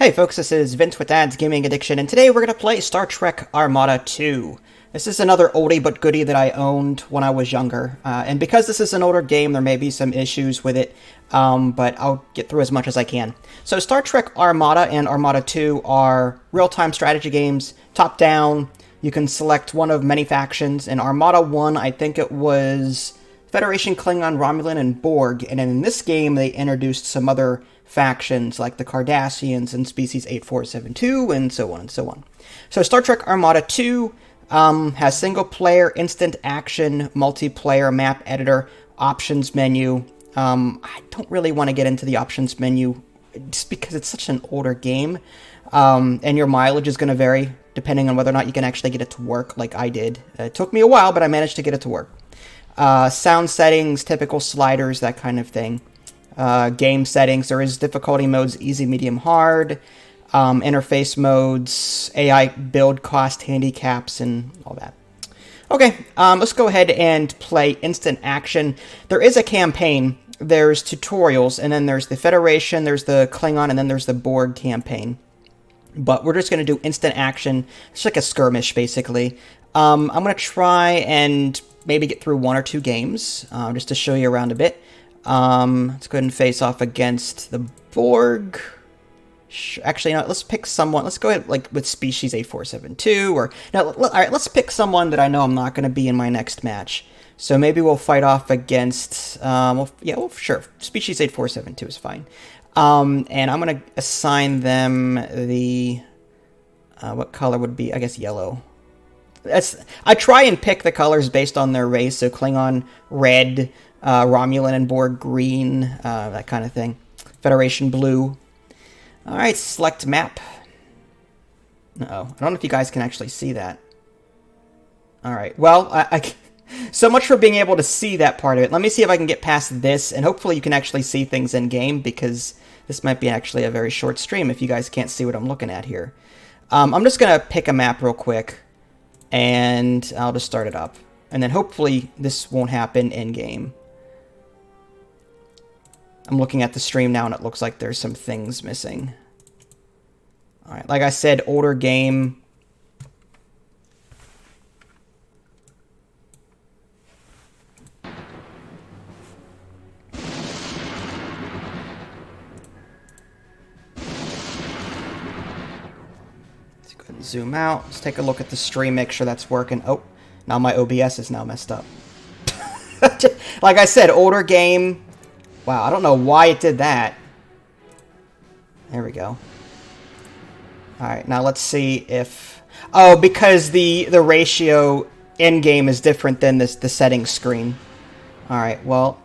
Hey folks, this is Vince with Dad's Gaming Addiction, and today we're going to play Star Trek Armada 2. This is another oldie but goodie that I owned when I was younger, and because this is an older game, there may be some issues with it, but I'll get through as much as I can. So Star Trek Armada and Armada 2 are real-time strategy games, top-down. You can select one of many factions. In Armada 1, I think it was Federation, Klingon, Romulan, and Borg, and in this game they introduced some other factions like the Cardassians and Species 8472 and so on and so on. So Star Trek Armada 2 has single-player, instant action, multiplayer, map editor, options menu. I don't really want to get into the options menu just because it's such an older game, and your mileage is going to vary depending on whether or not you can actually get it to work like I did. It took me a while, but I managed to get it to work. Sound settings, typical sliders, that kind of thing. Game settings, there is difficulty modes, easy, medium, hard, interface modes, AI build cost, handicaps, and all that. Okay, let's go ahead and play instant action. There is a campaign, there's tutorials, and then there's the Federation, there's the Klingon, and then there's the Borg campaign. But we're just going to do instant action. It's like a skirmish, basically. I'm going to try and maybe get through one or two games, just to show you around a bit. Let's go ahead and face off against the Borg. Actually, no, let's pick someone. Let's go ahead like with Species 8472, or no. All right, let's pick someone that I know I'm not going to be in my next match. So maybe we'll fight off against. Sure. Species 8472 is fine. And I'm going to assign them the. What color would be? I guess yellow. I try and pick the colors based on their race. So Klingon red. Romulan and Borg green, that kind of thing. Federation blue. Alright, select map. Uh-oh. I don't know if you guys can actually see that. Alright, well, so much for being able to see that part of it. Let me see if I can get past this, and hopefully you can actually see things in-game, because this might be actually a very short stream if you guys can't see what I'm looking at here. I'm just going to pick a map real quick, and I'll just start it up. And then hopefully this won't happen in-game. I'm looking at the stream now, and it looks like there's some things missing. Alright, like I said, older game. Let's go ahead and zoom out. Let's take a look at the stream, make sure that's working. Oh, now my OBS is now messed up. Like I said, older game. Wow, I don't know why it did that. There we go. Alright, now let's see if... Oh, because the ratio in-game is different than the settings screen. Alright, well,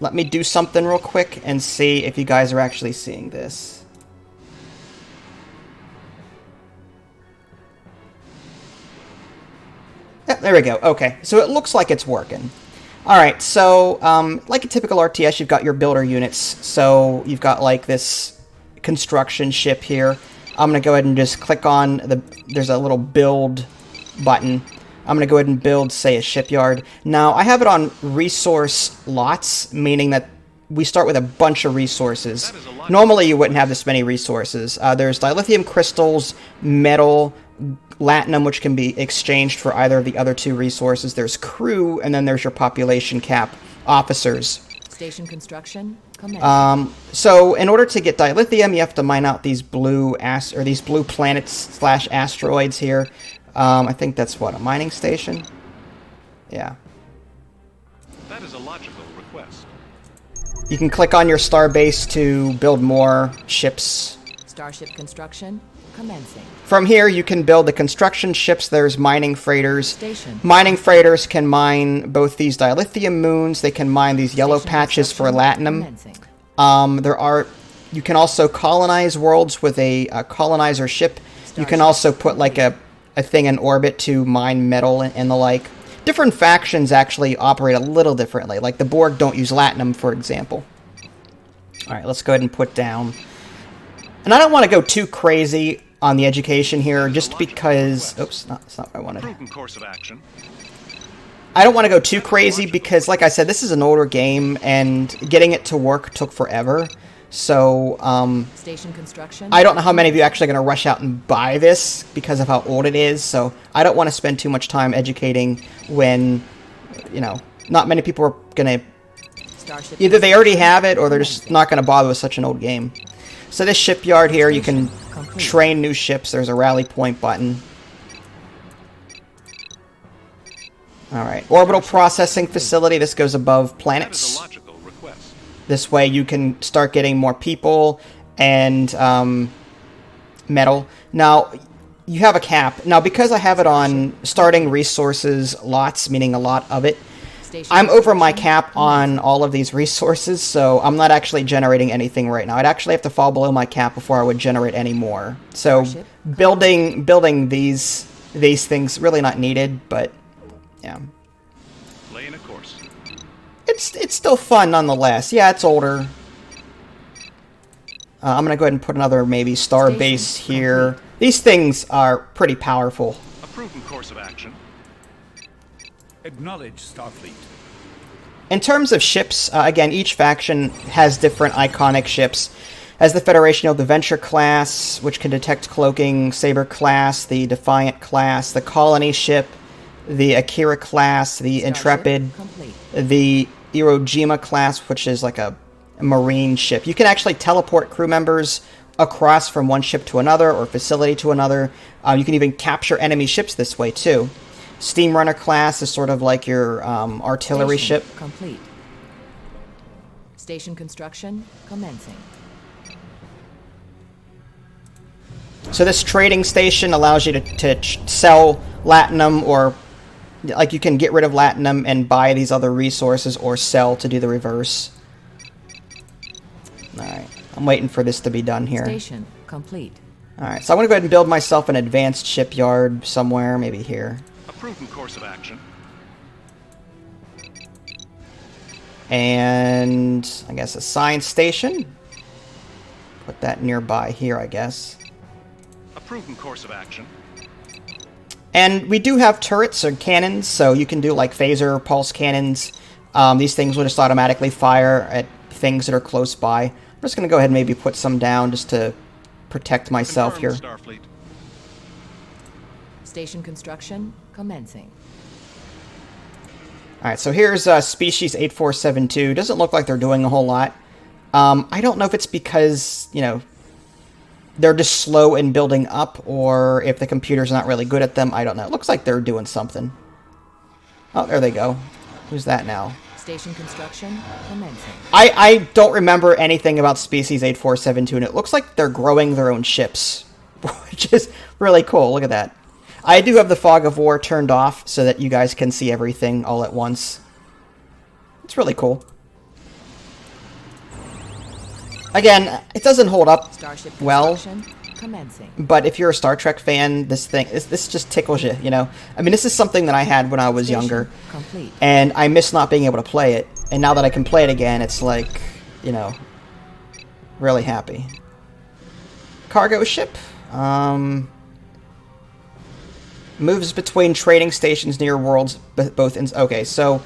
let me do something real quick and see if you guys are actually seeing this. Yeah, there we go. Okay, so it looks like it's working. Alright, so, like a typical RTS, you've got your builder units. So, you've got, like, this construction ship here. I'm going to go ahead and just click on there's a little build button. I'm going to go ahead and build, say, a shipyard. Now, I have it on resource lots, meaning that we start with a bunch of resources. Normally, you wouldn't have this many resources. There's dilithium crystals, metal, Latinum, which can be exchanged for either of the other two resources. There's crew, and then there's your population cap, officers. Station construction. So in order to get dilithium, you have to mine out these blue planets / asteroids here. I think that's what, a mining station? Yeah. That is a logical request. You can click on your starbase to build more ships. Starship construction commencing. From here, you can build the construction ships. There's mining freighters. Station. Mining freighters can mine both these dilithium moons. They can mine these yellow Station patches for latinum. Commencing. You can also colonize worlds with a colonizer ship. You can also put like a thing in orbit to mine metal and the like. Different factions actually operate a little differently. Like the Borg don't use latinum, for example. Alright, let's go ahead and put down. And I don't want to go too crazy on the education here, just because... Oops, that's not what I wanted. Prudent course of action. I don't want to go too crazy because, like I said, this is an older game, and getting it to work took forever. So, Station construction. I don't know how many of you are actually going to rush out and buy this because of how old it is, so I don't want to spend too much time educating when, you know, not many people are going to... Starship Either they already have it, or they're just not going to bother with such an old game. So this shipyard here, you can train new ships. There's a rally point button. Alright, orbital processing facility. This goes above That is planets. a logical request. This way you can start getting more people and metal. Now, you have a cap. Now, because I have it on starting resources lots, meaning a lot of it, Station I'm over my construction cap on all of these resources, so I'm not actually generating anything right now. I'd actually have to fall below my cap before I would generate any more. So building these things really not needed, but yeah. Laying a course. It's still fun nonetheless. Yeah, it's older. I'm gonna go ahead and put another maybe star Station base here. complete. These things are pretty powerful. A proven course of action. Acknowledge Starfleet. In terms of ships, again, each faction has different iconic ships. As the Federation, you know, the Venture class, which can detect cloaking, Saber class, the Defiant class, the Colony ship, the Akira class, the Starship Intrepid, complete. the Iwo Jima class, which is like a marine ship. You can actually teleport crew members across from one ship to another or facility to another. You can even capture enemy ships this way, too. Steam Runner class is sort of like your artillery Station ship. complete. Station construction commencing. So this trading station allows you to sell Latinum, or like you can get rid of Latinum and buy these other resources, or sell to do the reverse. Alright, I'm waiting for this to be done here. Station complete. Alright, so I'm going to go ahead and build myself an advanced shipyard somewhere, maybe here. A proven course of action. And I guess a science station. Put that nearby here, I guess. A proven course of action. And we do have turrets or cannons, so you can do like phaser, pulse cannons. These things will just automatically fire at things that are close by. I'm just going to go ahead and maybe put some down just to protect myself here. Confirmed, Starfleet. Station construction commencing. Alright, so here's Species 8472. Doesn't look like they're doing a whole lot. I don't know if it's because, you know, they're just slow in building up, or if the computer's not really good at them. I don't know. It looks like they're doing something. Oh, there they go. Who's that now? Station construction commencing. I don't remember anything about Species 8472, and it looks like they're growing their own ships, which is really cool. Look at that. I do have the Fog of War turned off so that you guys can see everything all at once. It's really cool. Again, it doesn't hold up Starship well, construction commencing. but if you're a Star Trek fan, this just tickles you, you know? I mean, this is something that I had when I was Station younger, complete. and I miss not being able to play it. And now that I can play it again, it's like, you know, really happy. Cargo ship. Moves between trading stations near worlds, both in... Okay, so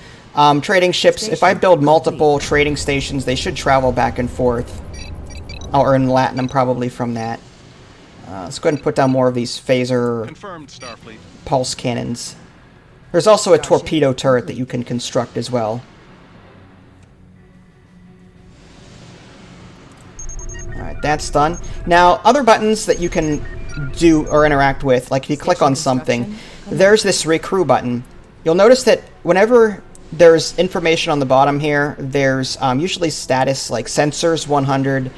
trading ships, if I build multiple trading stations, they should travel back and forth. Or in Latinum, probably from that. Let's go ahead and put down more of these phaser Confirmed, Starfleet. pulse cannons. There's also a torpedo turret that you can construct as well. Alright, that's done. Now, other buttons that you can do or interact with, like if you click on something, there's this recrew button. You'll notice that whenever there's information on the bottom here, there's usually status like sensors 100,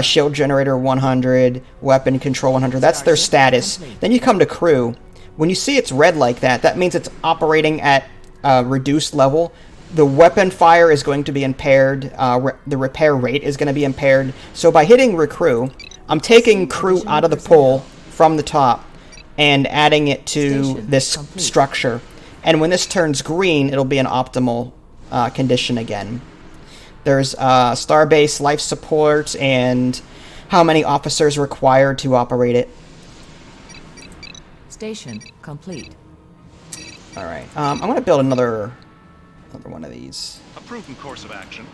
shield generator 100, weapon control 100. That's their status. Then you come to crew. When you see it's red like that, that means it's operating at reduced level. The weapon fire is going to be impaired. The repair rate is going to be impaired. So by hitting recrew, I'm taking crew out of the pool from the top and adding it to this structure. And when this turns green, it'll be an optimal condition again. There's starbase life support and how many officers required to operate it. Station complete. All right, I'm going to build another one of these. A proven course of action.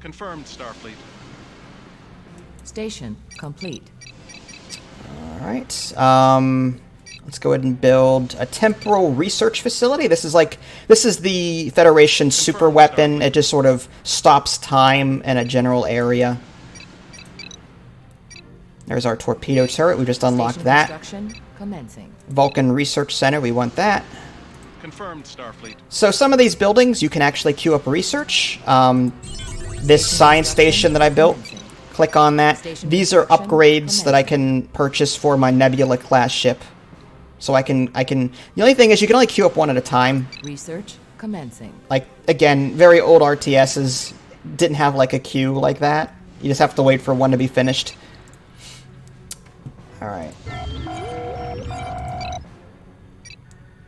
Confirmed, Starfleet. Station complete. All right. Let's go ahead and build a temporal research facility. This is the Federation super weapon. It just sort of stops time in a general area. There's our torpedo turret. We just unlocked Station that. construction commencing. Vulcan Research Center. We want that. Confirmed, Starfleet. So some of these buildings, you can actually queue up research. This science station that I built, click on that. These are upgrades that I can purchase for my Nebula class ship. So I can. The only thing is you can only queue up one at a time. Research commencing. Like, again, very old RTSs didn't have like a queue like that. You just have to wait for one to be finished. Alright.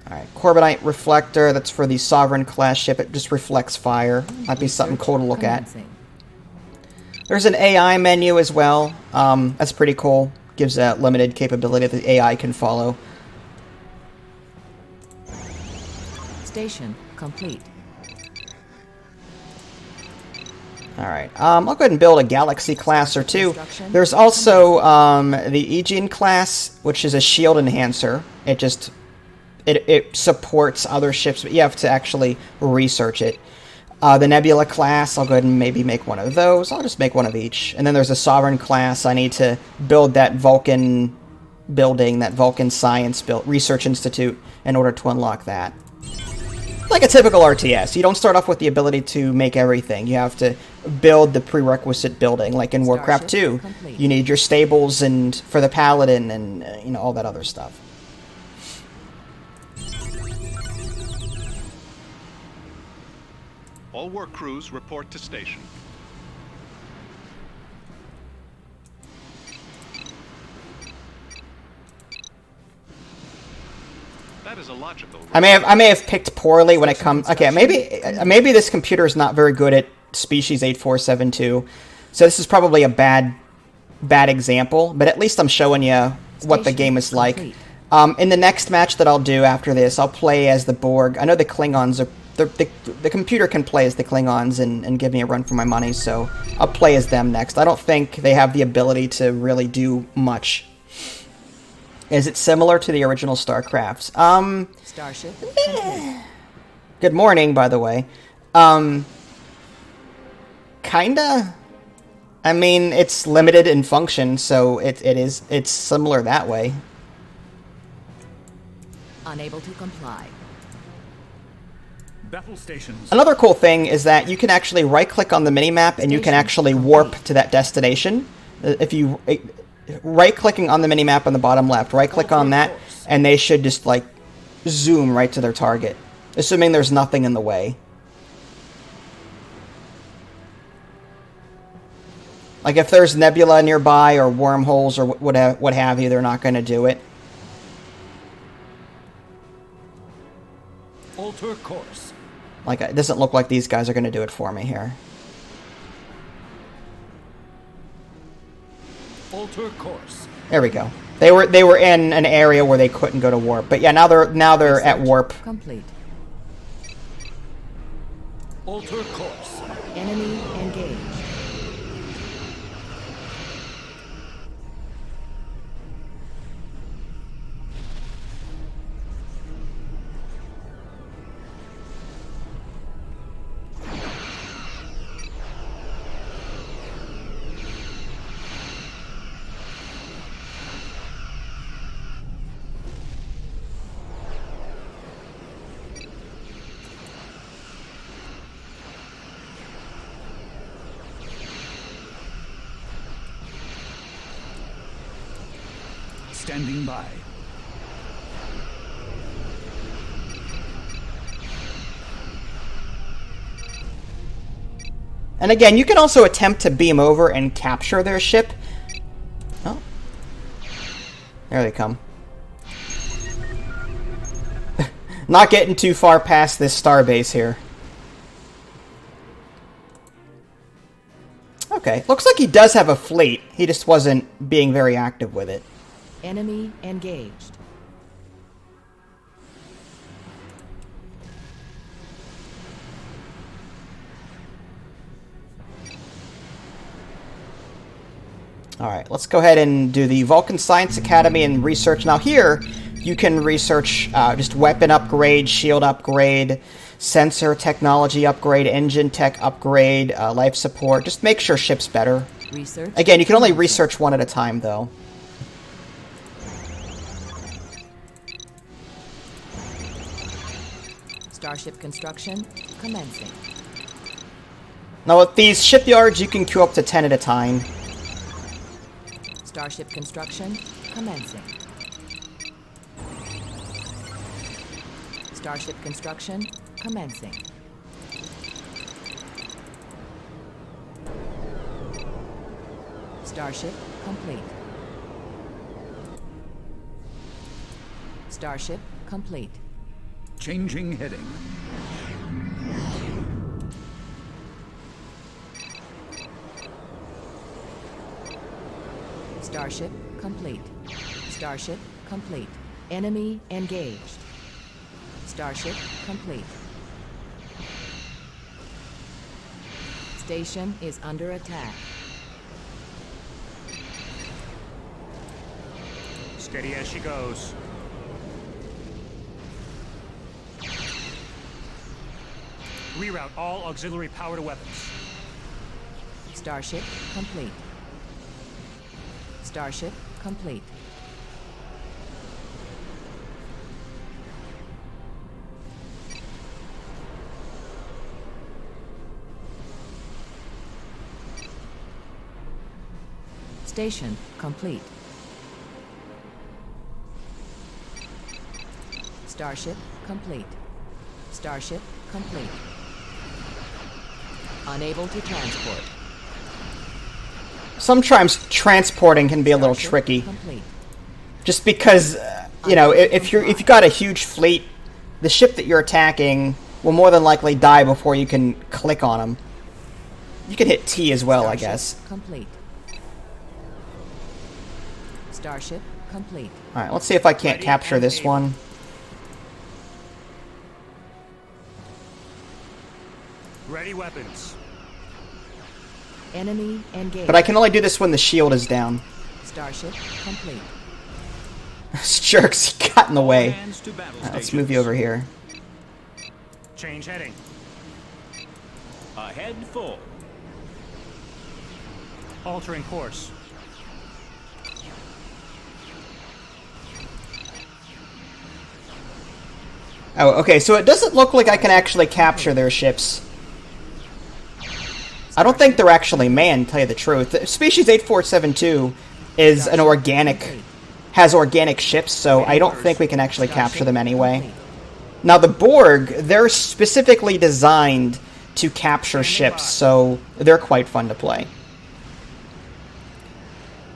Alright, Corbinite Reflector, that's for the Sovereign class ship. It just reflects fire. Might be something cool to look at. There's an AI menu as well. That's pretty cool. Gives a limited capability that the AI can follow. Station complete. Alright, I'll go ahead and build a Galaxy class or two. There's also the Aegean class, which is a shield enhancer. It supports other ships, but you have to actually research it. The Nebula class, I'll go ahead and maybe make one of those. I'll just make one of each. And then there's a Sovereign class. I need to build that Vulcan building, that Vulcan Science Research Institute, in order to unlock that. Like a typical RTS, you don't start off with the ability to make everything. You have to build the prerequisite building, like in Warcraft 2. You need your stables and for the Paladin and all that other stuff. All work crews report to station. That is illogical. I may have picked poorly when it comes. Okay, maybe this computer is not very good at species 8472, so this is probably a bad example. But at least I'm showing you what the game is like. In the next match that I'll do after this, I'll play as the Borg. I know the Klingons are. The computer can play as the Klingons and give me a run for my money, so I'll play as them next. I don't think they have the ability to really do much. Is it similar to the original StarCrafts? Starship. Good morning, by the way. Kinda. I mean, it's limited in function, so it's similar that way. Unable to comply. Battle stations. Another cool thing is that you can actually right-click on the minimap and you can actually warp to that destination. If you right-clicking on the minimap on the bottom left, right-click on that, and they should just like zoom right to their target, assuming there's nothing in the way. Like if there's nebula nearby or wormholes or what have you, they're not going to do it. Alter course. Like, it doesn't look like these guys are going to do it for me here. Alter course. There we go. They were in an area where they couldn't go to warp. But yeah, now they're at warp. Complete. Alter course. Enemy engaged. Standing by. And again, you can also attempt to beam over and capture their ship. Oh. There they come. Not getting too far past this starbase here. Okay, looks like he does have a fleet. He just wasn't being very active with it. Enemy engaged. Alright, let's go ahead and do the Vulcan Science Academy and research. Now here, you can research just weapon upgrade, shield upgrade, sensor technology upgrade, engine tech upgrade, life support. Just make sure ship's better. Research. Again, you can only research one at a time, though. Starship construction commencing. Now with these shipyards, you can queue up to 10 at a time. Starship construction commencing. Starship construction commencing. Starship complete. Starship complete. Changing heading. Starship complete. Starship complete. Enemy engaged. Starship complete. Station is under attack. Steady as she goes. Reroute all auxiliary powered weapons. Starship complete. Starship complete. Station complete. Starship complete. Starship complete. Unable to transport. Sometimes transporting can be a little Starship tricky. complete. Just because, you know, if you've got a huge fleet, the ship that you're attacking will more than likely die before you can click on them. You can hit T as well, I Starship guess. complete. Starship complete. Alright, let's see if I can't Ready capture and this able. one. Ready weapons. Enemy engaged. But I can only do this when the shield is down. Starship complete. This jerk's got in the way. Hands to battle Alright, let's stations. move you over here. Change heading. Ahead full. Altering course. Oh, okay, so it doesn't look like I can actually capture their ships. I don't think they're actually manned, to tell you the truth. Species 8472 is an organic, has organic ships, so I don't think we can actually capture them anyway. Now the Borg, they're specifically designed to capture ships, so they're quite fun to play.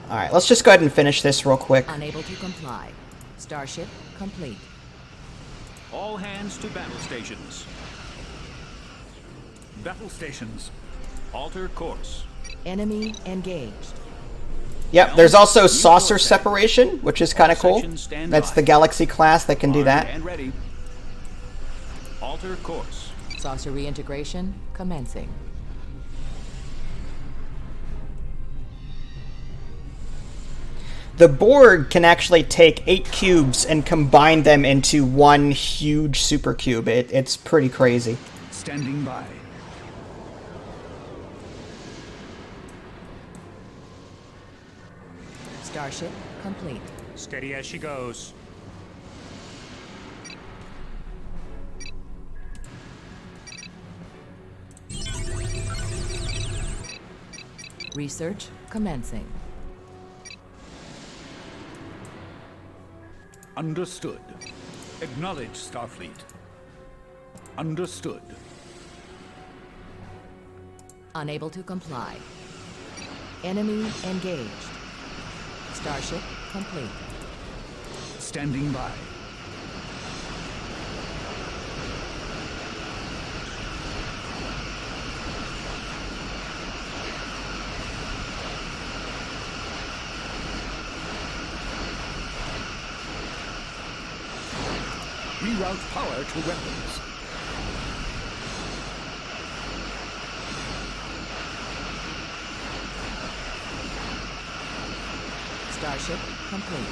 Alright, let's just go ahead and finish this real quick. Unable to comply. Starship complete. All hands to battle stations. Battle stations. Alter course. Enemy engaged. Yep, there's also saucer separation, which is kind of cool. Sections stand That's by. the Galaxy class that can do Armed that. and ready. Alter course. Saucer reintegration commencing. The Borg can actually take 8 cubes and combine them into one huge supercube. It's pretty crazy. Standing by. Starship complete. Steady as she goes. Research commencing. Understood. Acknowledge, Starfleet. Understood. Unable to comply. Enemy engaged. Starship complete. Standing by. Reroute power to weapons. Starship complete.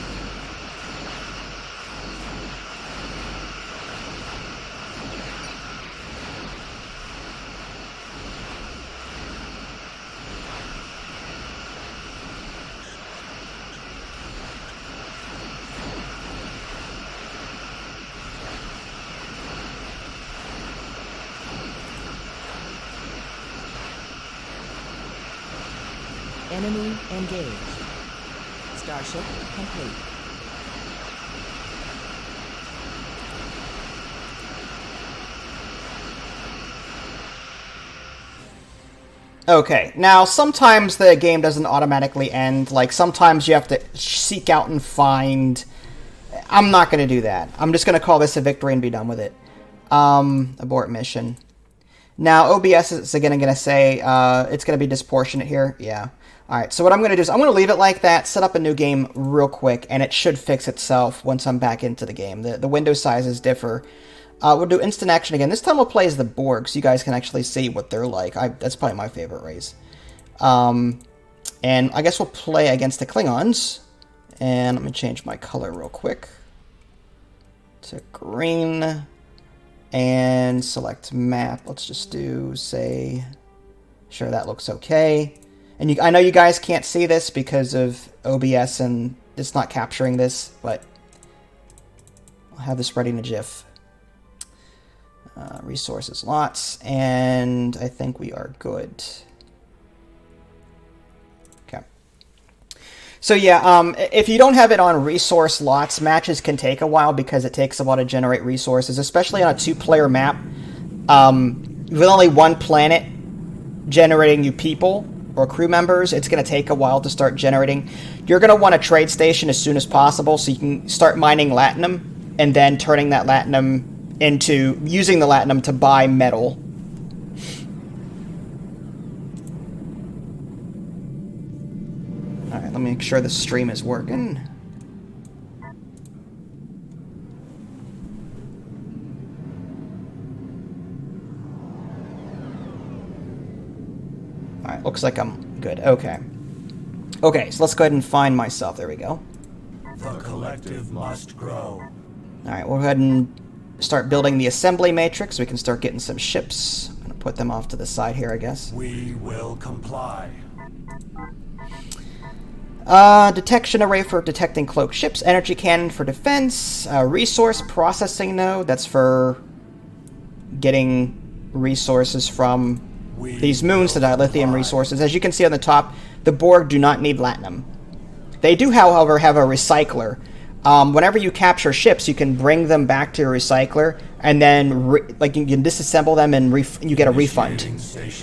Enemy engaged. Starship complete. Okay, now sometimes the game doesn't automatically end. Like, sometimes you have to seek out and find... I'm not going to do that. I'm just going to call this a victory and be done with it. Abort mission. Now, OBS is again going to say it's going to be disproportionate here. Yeah. Alright, so what I'm going to do is I'm going to leave it like that, set up a new game real quick, and it should fix itself once I'm back into the game. The window sizes differ. We'll do instant action again. This time we'll play as the Borg, so you guys can actually see what they're like. That's probably my favorite race. And I guess we'll play against the Klingons. And let me change my color real quick to green. And select map. Let's just do, say... Sure, that looks okay. And I know you guys can't see this because of OBS and it's not capturing this, but I'll have this ready in a GIF. Resources lots, and I think we are good. Okay. So yeah, if you don't have it on resource lots, matches can take a while because it takes a while to generate resources, especially on a 2-player map. With only one planet generating you people or crew members, it's going to take a while to start generating. You're going to want a trade station as soon as possible so you can start mining latinum and then turning that latinum into using the latinum to buy metal. Alright, let me make sure the stream is working. Alright, looks like I'm good. Okay. Okay, so let's go ahead and find myself. There we go. The collective must grow. Alright, we'll go ahead and start building the assembly matrix so we can start getting some ships. I'm going to put them off to the side here, I guess. We will comply. Detection array for detecting cloaked ships. Energy cannon for defense. Resource processing node. That's for getting resources from these moons to dilithium resources. As you can see on the top, the Borg do not need latinum. They do, however, have a recycler. Whenever you capture ships, you can bring them back to your recycler, and then you can disassemble them and you get a refund.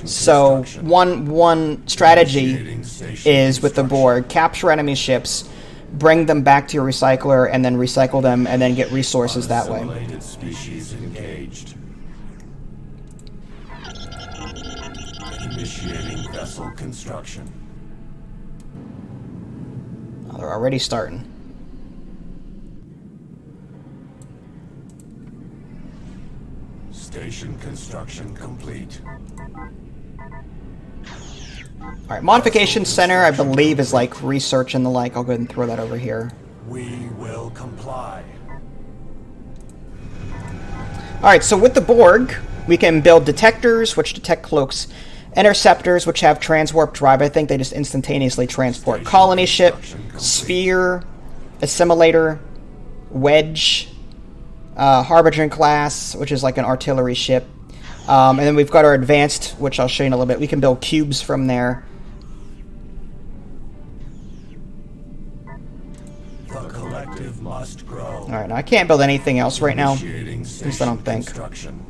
So one strategy is with the Borg: capture enemy ships, bring them back to your recycler, and then recycle them, and then get resources that way. Assimilated species engaged. Initiating vessel construction. Oh, they're already starting. Station construction complete. Alright, Modification Center, I believe, is like research and the like. I'll go ahead and throw that over here. We will comply. Alright, so with the Borg, we can build detectors, which detect cloaks, interceptors, which have transwarp drive. I think they just instantaneously transport. Colony ship, sphere, assimilator, wedge, Harbinger class, which is like an artillery ship. And then we've got our advanced, which I'll show you in a little bit. We can build cubes from there. The collective must grow. Alright, now I can't build anything else right now. At Initiating least I don't think. construction.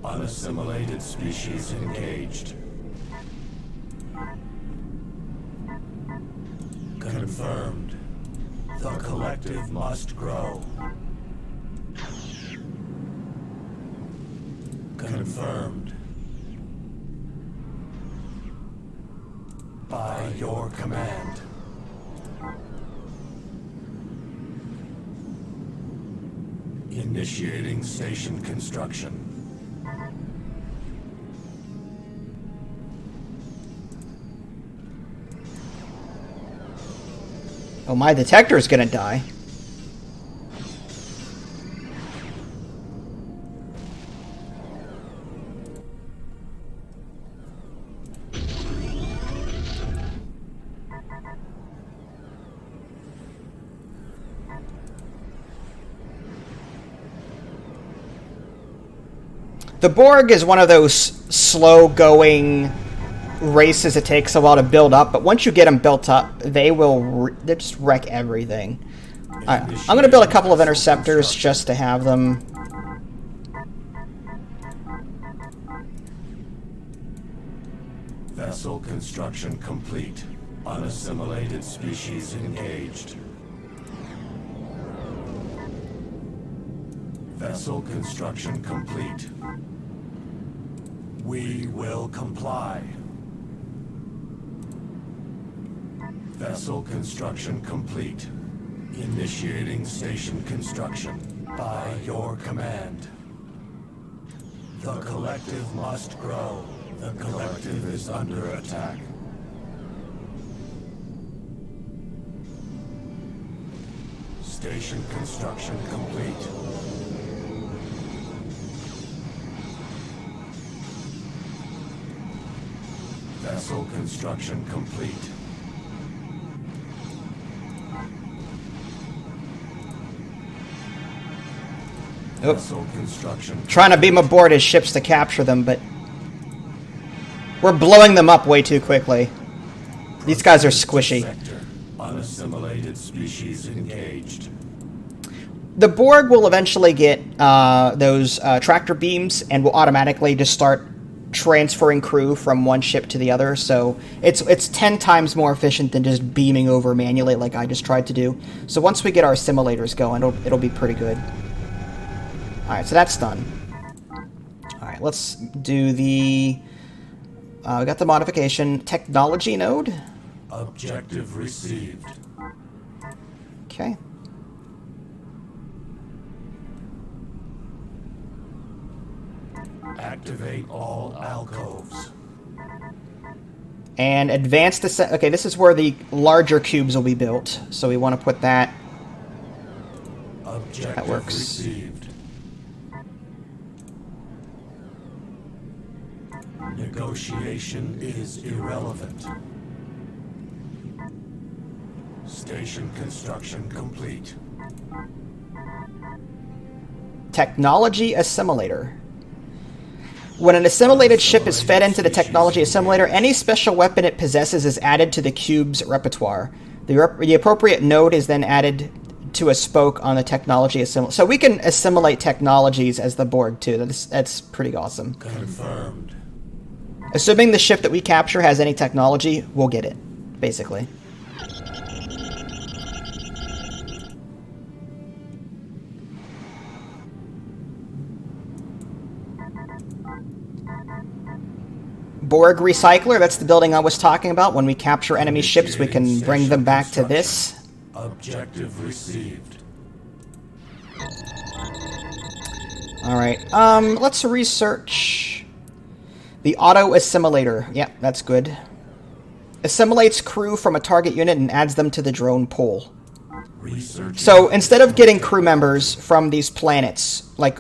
Unassimilated species engaged. Confirmed. The collective must grow. Confirmed. By your command. Initiating station construction. Oh, my detector's gonna die. The Borg is one of those slow-going races. It takes a while to build up, but once you get them built up, they just wreck everything. Alright, I'm going to build a couple of interceptors just to have them. Vessel construction complete. Unassimilated species engaged. Vessel construction complete. We will comply. Vessel construction complete. Initiating station construction by your command. The collective must grow. The collective is under attack. Station construction complete. Vessel construction complete. Oh. Vessel construction. Trying to beam aboard his ships to capture them, but we're blowing them up way too quickly. These guys are squishy. Sector. Unassimilated species engaged. The Borg will eventually get those tractor beams and will automatically just start transferring crew from one ship to the other, so it's 10 times more efficient than just beaming over manually like I just tried to do. So once we get our Assimilators going, it'll be pretty good. Alright, so that's done. Alright, let's do the... we got the modification technology node. Objective received. Okay. Activate all alcoves. And advanced ascent. Okay, this is where the larger cubes will be built, so we want to put that. Objective That works. received. Negotiation is irrelevant. Station construction complete. Technology Assimilator. When an assimilated ship is fed into the technology assimilator, any special weapon it possesses is added to the cube's repertoire. The appropriate node is then added to a spoke on the technology assimilator. So we can assimilate technologies as the Borg too. That's pretty awesome. Confirmed. Assuming the ship that we capture has any technology, we'll get it, basically. Borg Recycler, that's the building I was talking about. When we capture enemy ships, we can bring them back to this. Objective received. Alright, let's research the Auto Assimilator. Yeah, that's good. Assimilates crew from a target unit and adds them to the drone pool. Research. So instead of getting crew members from these planets, like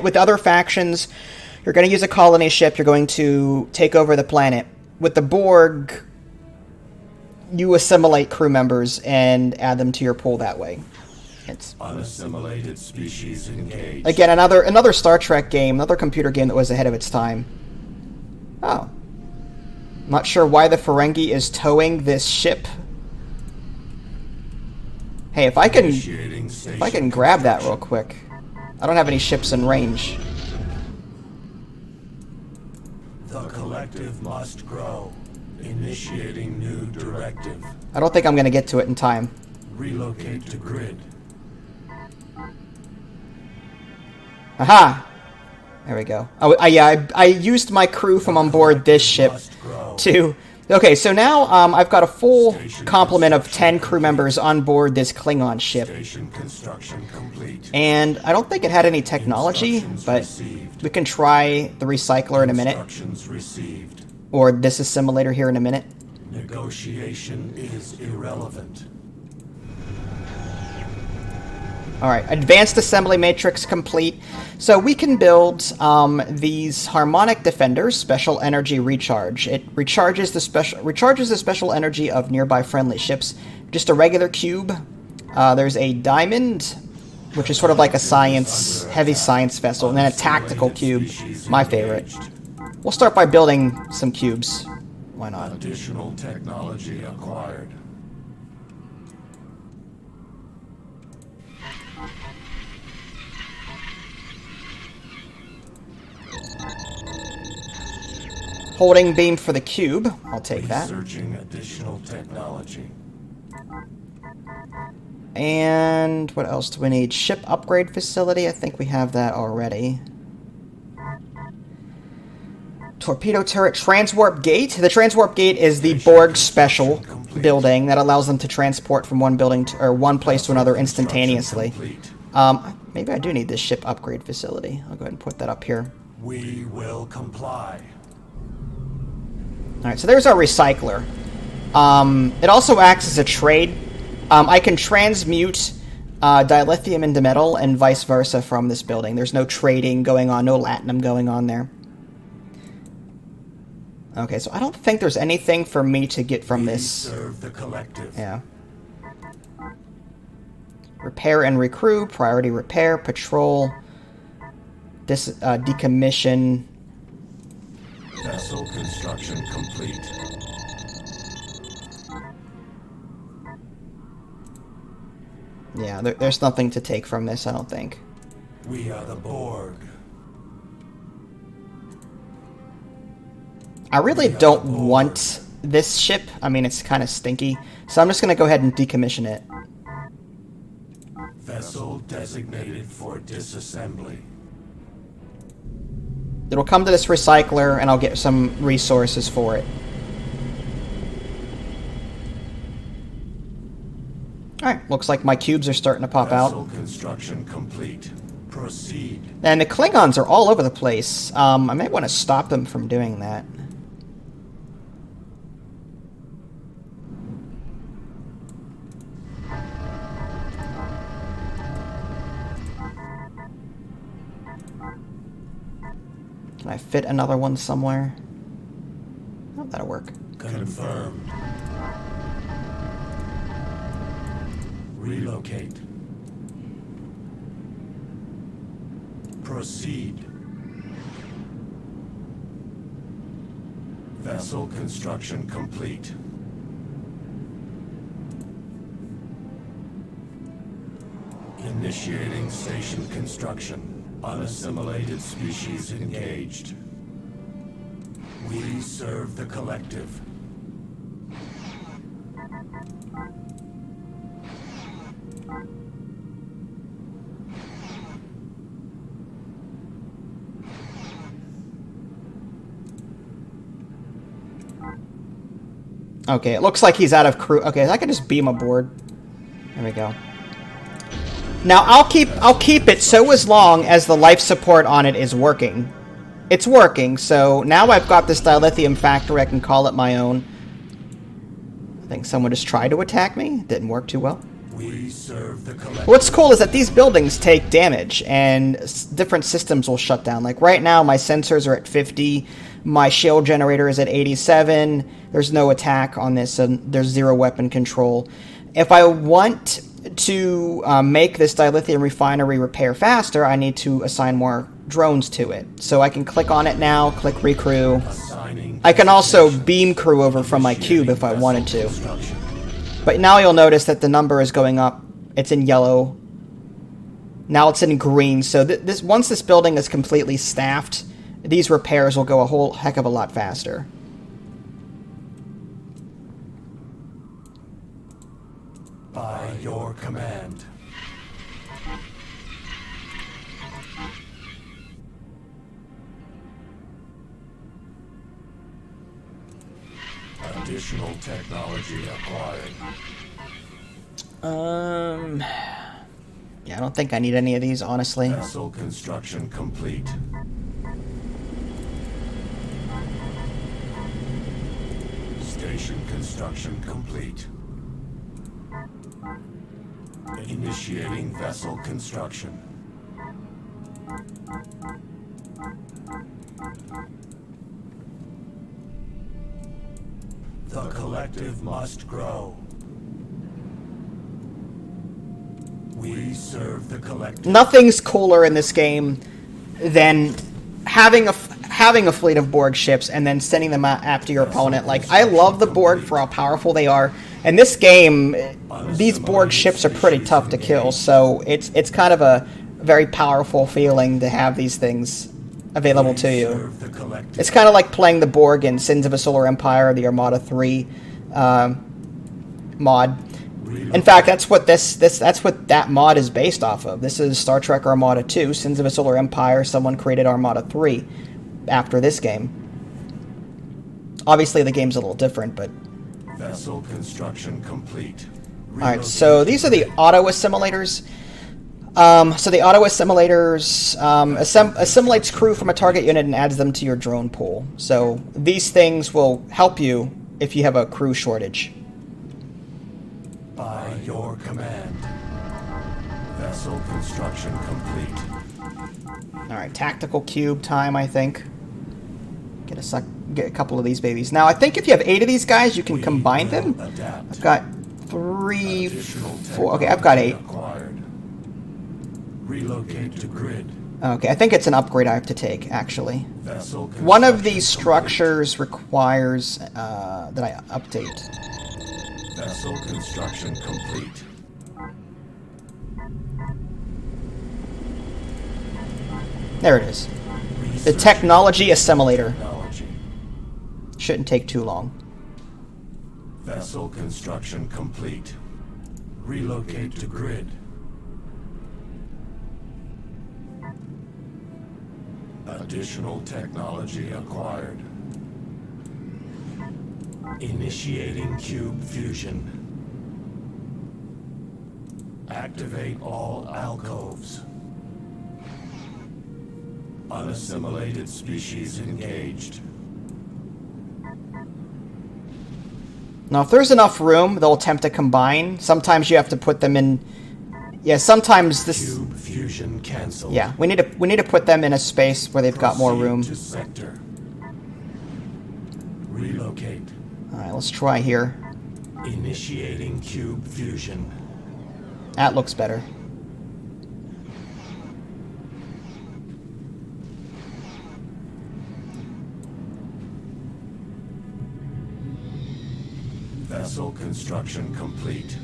with other factions, you're going to use a colony ship, you're going to take over the planet. With the Borg, you assimilate crew members and add them to your pool that way. It's Unassimilated species engaged. again another Star Trek game, another computer game that was ahead of its time. Oh. Not sure why the Ferengi is towing this ship. Hey, if I can grab that real quick. I don't have any ships in range. The collective must grow. Initiating new directive. I don't think I'm going to get to it in time. Relocate to grid. Aha! There we go. Oh, I used my crew from on board this ship to... Okay, so now I've got a full complement of 10 crew members on board this Klingon ship. Station construction complete. And I don't think it had any technology, but we can try the recycler in a minute. Instructions received. Or this assimilator here in a minute. Negotiation is irrelevant. Alright, advanced assembly matrix complete. So we can build these harmonic defenders, special energy recharge. It recharges the special energy of nearby friendly ships. Just a regular cube. There's a diamond, which is sort of like a heavy science vessel, and then a tactical cube, my favorite. We'll start by building some cubes. Why not? Additional technology acquired. Holding beam for the cube. I'll take that. Researching additional technology. And what else do we need? Ship upgrade facility. I think we have that already. Torpedo turret transwarp gate. The transwarp gate is the Borg special building that allows them to transport from one building or one place to another instantaneously. Maybe I do need this ship upgrade facility. I'll go ahead and put that up here. We will comply. Alright, so there's our recycler. It also acts as a trade. I can transmute dilithium into metal and vice versa from this building. There's no trading going on, no latinum going on there. Okay, so I don't think there's anything for me to get from this. Serve the collective. Yeah. Repair and recrew, priority repair, patrol, decommission. Vessel construction complete. Yeah, there's nothing to take from this, I don't think. We are the Borg. I really don't want this ship. I mean, it's kind of stinky. So I'm just going to go ahead and decommission it. Vessel designated for disassembly. It'll come to this recycler, and I'll get some resources for it. Alright, looks like my cubes are starting to pop out. Vessel construction complete. Proceed. And the Klingons are all over the place. I might want to stop them from doing that. Can I fit another one somewhere? Oh, that'll work. Confirmed. Relocate. Proceed. Vessel construction complete. Initiating station construction. Unassimilated species engaged. We serve the collective. Okay, it looks like he's out of crew. Okay, I can just beam aboard. There we go. Now I'll keep it so as long as the life support on it is working. It's working, so now I've got this dilithium factory. I can call it my own. I think someone just tried to attack me. Didn't work too well. We serve the collective. What's cool is that these buildings take damage, and different systems will shut down. Like right now, my sensors are at 50. My shield generator is at 87. There's no attack on this, and there's zero weapon control. If I want to make this dilithium refinery repair faster, I need to assign more drones to it. So I can click on it now, click recrew. I can also beam crew over from my cube if I wanted to. But now you'll notice that the number is going up. It's in yellow. Now it's in green. So once this building is completely staffed, these repairs will go a whole heck of a lot faster. By your command. Additional technology acquired. Yeah, I don't think I need any of these, honestly. Vessel construction complete. Station construction complete. Initiating vessel construction. The collective must grow. We serve the collective. Nothing's cooler in this game than having a fleet of Borg ships and then sending them out after your opponent. Like, I love the Borg for how powerful they are. In this game, these Borg ships are pretty tough to kill, so it's kind of a very powerful feeling to have these things available to you. It's kind of like playing the Borg in Sins of a Solar Empire, the Armada 3 mod. In fact, that's what that mod is based off of. This is Star Trek Armada 2, Sins of a Solar Empire. Someone created Armada 3 after this game. Obviously, the game's a little different, but... Vessel construction complete. Alright, so these are the auto-assimilators. So the auto-assimilators assimilates crew from a target unit and adds them to your drone pool. So these things will help you if you have a crew shortage. By your command. Vessel construction complete. Alright, tactical cube time, I think. Get a couple of these babies. Now, I think if you have 8 of these guys, you can combine them. I've got 3, 4... Okay, I've got 8. Acquired. Relocate to grid. Okay, I think it's an upgrade I have to take, actually. Vessel One of these construction structures requires that I update. complete. Vessel construction complete. There it is. The technology assimilator. Technology. Shouldn't take too long. Vessel construction complete. Relocate to grid. Additional technology acquired. Initiating cube fusion. Activate all alcoves. Unassimilated species engaged. Now, if there's enough room, they'll attempt to combine. Sometimes you have to put them in... Yeah, sometimes this... Cube fusion cancelled. Yeah, we need to put them in a space where they've got more room. Proceed to sector. Relocate. Alright, let's try here. Initiating cube fusion. That looks better. Vessel construction complete.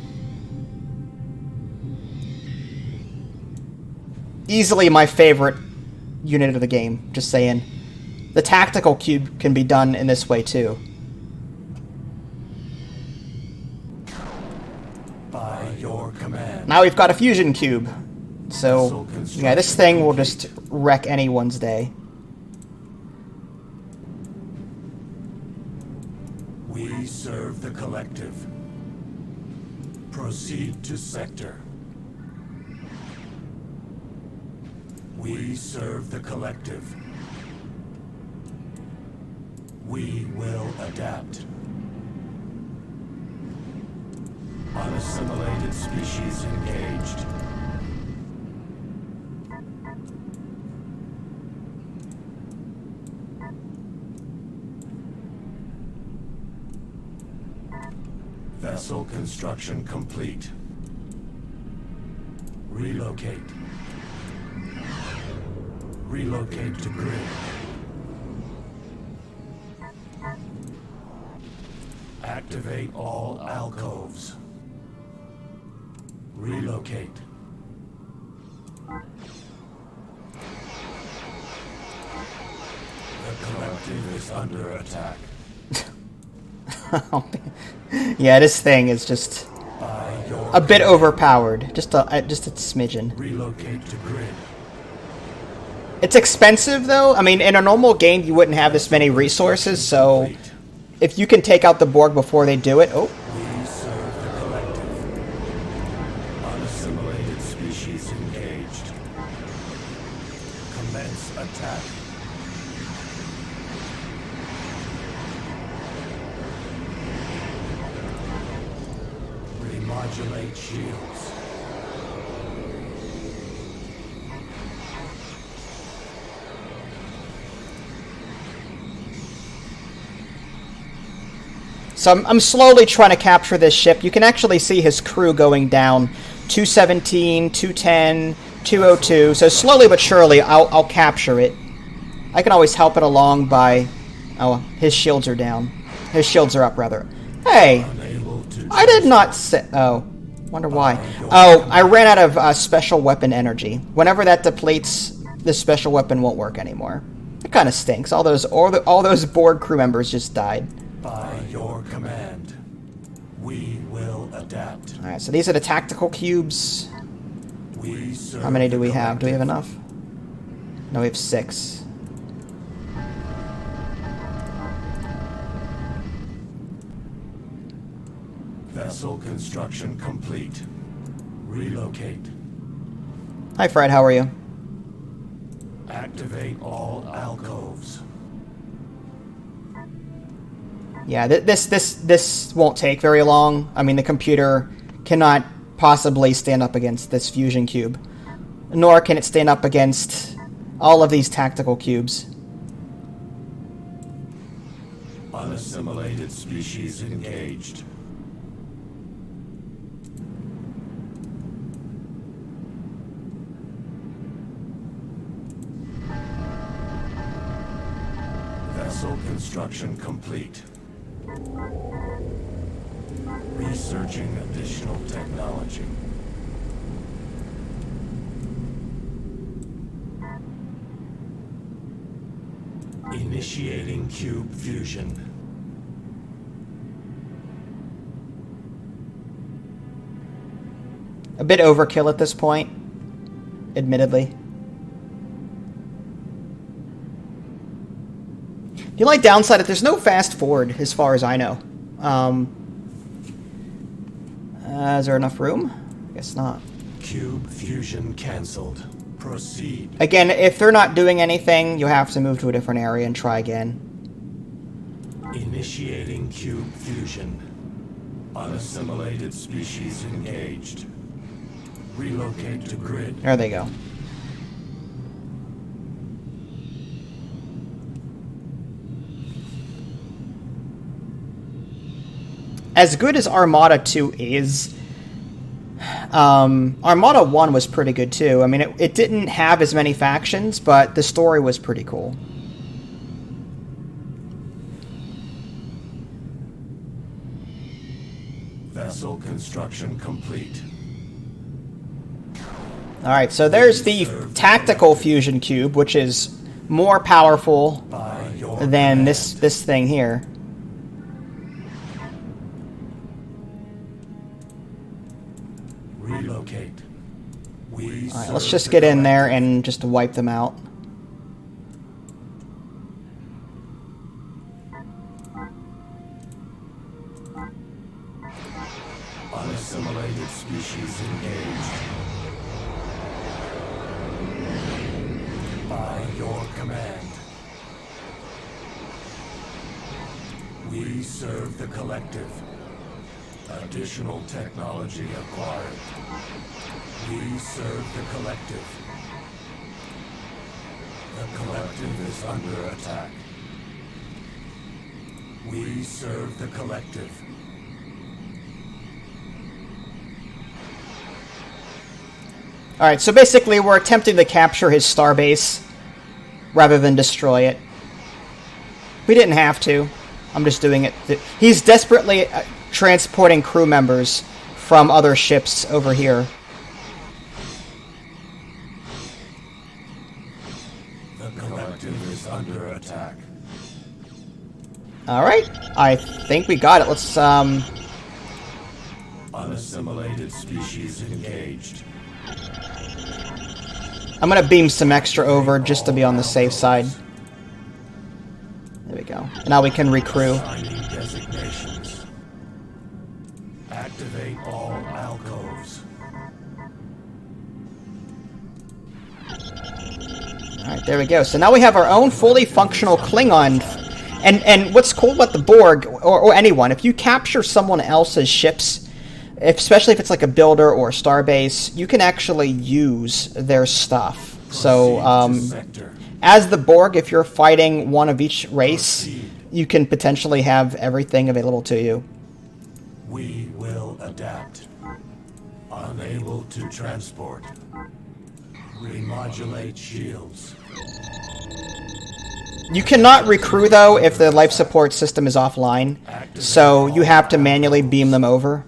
Easily my favorite unit of the game, just saying. The tactical cube can be done in this way too. By your command. Now we've got a fusion cube. So, yeah, this thing will just wreck anyone's day. We serve the collective. Proceed to sector. We serve the collective. We will adapt. Unassimilated species engaged. Vessel construction complete. Relocate. Relocate to grid. Activate all alcoves. Relocate. The collective is under attack. Yeah, this thing is just By your a bit overpowered. Just a smidgen. relocate to grid. It's expensive, though. I mean, in a normal game, you wouldn't have this many resources, so if you can take out the Borg before they do it... Oh, We serve the collective. Unassimilated species engaged. Commence attack. Remodulate shields. So I'm slowly trying to capture this ship. You can actually see his crew going down. 217, 210, 202. So slowly but surely, I'll capture it. I can always help it along by... Oh, his shields are down. His shields are up, rather. Hey! I did not say... Oh. Wonder why. Oh, I ran out of special weapon energy. Whenever that depletes, this special weapon won't work anymore. It kind of stinks. All those Borg crew members just died. By your command, we will adapt. Alright, so these are the tactical cubes. We serve How many do we the have? Do we have collective. enough? No, we have 6. Vessel construction complete. Relocate. Hi, Fred. How are you? Activate all alcoves. Yeah, this won't take very long. I mean, the computer cannot possibly stand up against this fusion cube, nor can it stand up against all of these tactical cubes. Unassimilated species engaged. Vessel construction complete. Researching additional technology. Initiating cube fusion. A bit overkill at this point, admittedly. The only downside is there's no fast forward, as far as I know. Is there enough room? Guess not. Cube fusion cancelled. Proceed. Again, if they're not doing anything, you'll have to move to a different area and try again. Initiating cube fusion. Unassimilated species engaged. Relocate to grid. There they go. As good as Armada 2 is, Armada 1 was pretty good too. I mean, it didn't have as many factions, but the story was pretty cool. Vessel construction complete. Alright, so there's the tactical fusion cube, which is more powerful By your than command. this thing here. Relocate. We Alright, let's serve just the get in there collective. and just wipe them out. Unassimilated species engaged. By your command. We serve the collective. Additional technology acquired. We serve the collective. The collective is under attack. We serve the collective. Alright, so basically we're attempting to capture his starbase rather than destroy it. We didn't have to. I'm just doing it. He's desperately transporting crew members from other ships over here. The collective is under attack. Alright, I think we got it. Let's, Unassimilated species engaged. I'm gonna beam some extra over just to be on the safe side. There we go. Now we can recrew. Assigning designations. Activate all alcoves. Alright, there we go. So now we have our own fully functional Klingon. And what's cool about the Borg, or anyone, if you capture someone else's ships, especially if it's like a builder or a starbase, you can actually use their stuff. So, Proceed to sector. as the Borg, if you're fighting one of each race, Proceed. you can potentially have everything available to you. We will adapt. Unable to transport. Remodulate shields. You cannot recrew, though, if the life support system is offline, so you have to manually beam them over,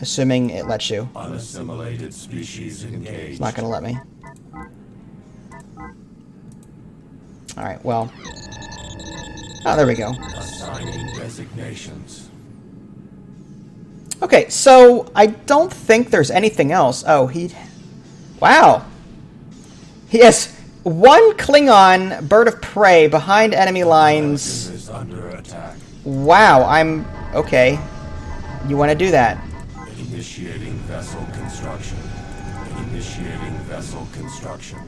assuming it lets you. Unassimilated species engaged. It's not going to let me. Alright, well. Oh, there we go. Assigning designations. Okay, so I don't think there's anything else. Oh, wow. He has one Klingon bird of prey behind enemy lines. Is under attack. Wow, okay. You want to do that? Initiating vessel construction. Initiating vessel construction.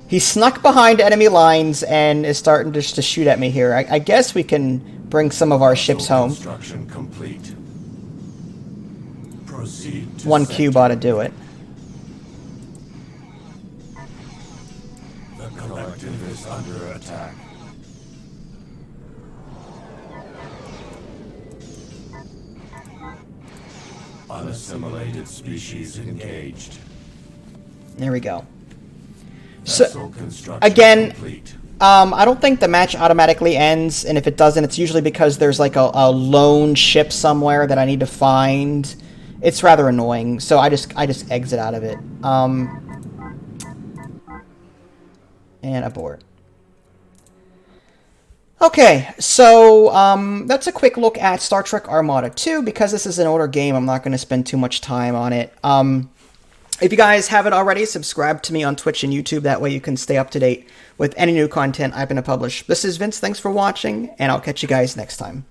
He snuck behind enemy lines and is starting just to shoot at me here. I guess we can bring some of our ships home. Construction complete. Proceed to One sector. cube ought to do it. The collective is under attack. Unassimilated species engaged. There we go. Vessel construction again, complete. I don't think the match automatically ends, and if it doesn't, it's usually because there's like a lone ship somewhere that I need to find. It's rather annoying, so I just exit out of it. And abort. Okay, so that's a quick look at Star Trek Armada 2. Because this is an older game, I'm not going to spend too much time on it. If you guys haven't already, subscribe to me on Twitch and YouTube. That way you can stay up to date with any new content I'm going to publish. This is Vince. Thanks for watching, and I'll catch you guys next time.